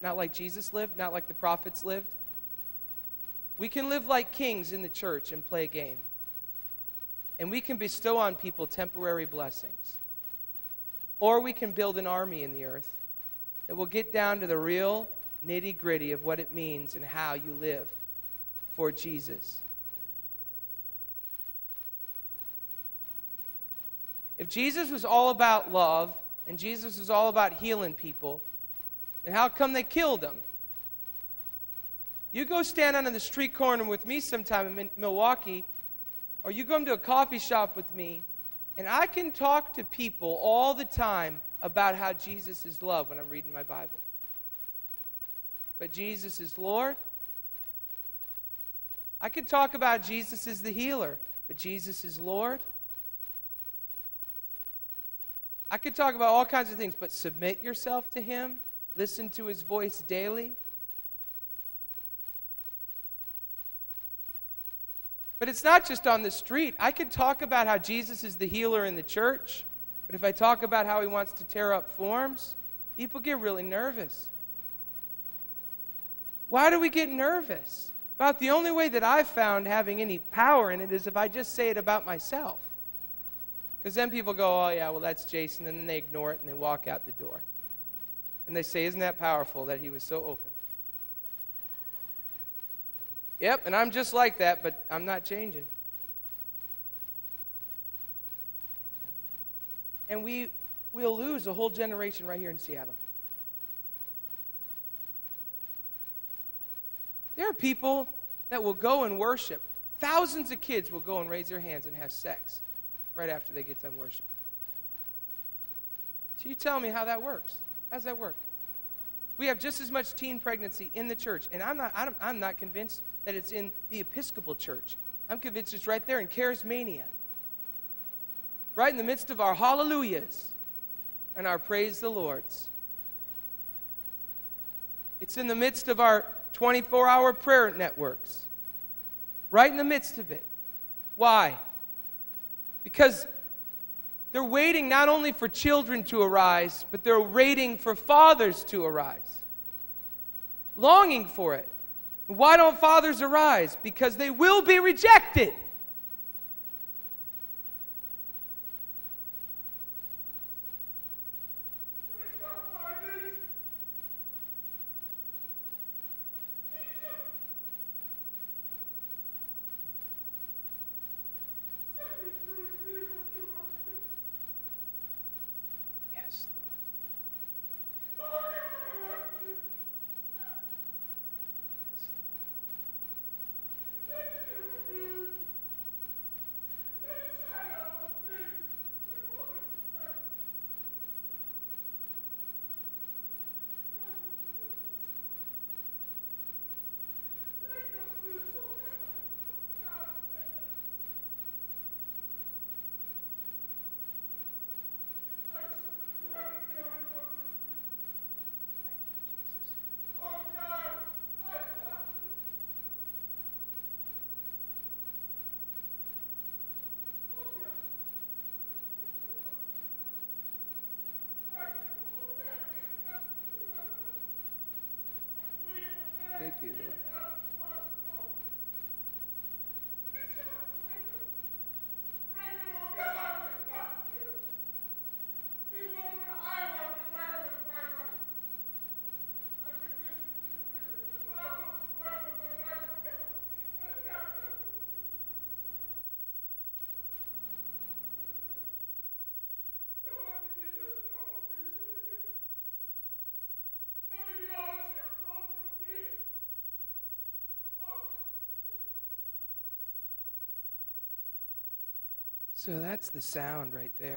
not like Jesus lived, not like the prophets lived. We can live like kings in the church and play a game. And we can bestow on people temporary blessings. Or we can build an army in the earth that will get down to the real nitty-gritty of what it means and how you live for Jesus. If Jesus was all about love and Jesus was all about healing people, then how come they killed him? You go stand on the street corner with me sometime in Milwaukee, or you go into a coffee shop with me, and I can talk to people all the time about how Jesus is love when I'm reading my Bible. But Jesus is Lord. I could talk about Jesus is the healer, but Jesus is Lord. I could talk about all kinds of things, but submit yourself to him. Listen to his voice daily. But it's not just on the street. I could talk about how Jesus is the healer in the church, but if I talk about how he wants to tear up forms, people get really nervous. Why do we get nervous? About the only way that I've found having any power in it is if I just say it about myself. Because then people go, oh yeah, well that's Jason, and then they ignore it and they walk out the door. And they say, isn't that powerful that he was so open? Yep, and I'm just like that, but I'm not changing. And we'll lose a whole generation right here in Seattle. There are people that will go and worship. Thousands of kids will go and raise their hands and have sex right after they get done worshiping. So you tell me how that works. How does that work? We have just as much teen pregnancy in the church, and I'm not convinced that it's in the Episcopal Church. I'm convinced it's right there in Charismania. Right in the midst of our hallelujahs and our praise the Lords. It's in the midst of our 24-hour prayer networks. Right in the midst of it. Why? Because they're waiting not only for children to arise, but they're waiting for fathers to arise. Longing for it. Why don't fathers arise? Because they will be rejected. Thank you, Lord. So that's the sound right there.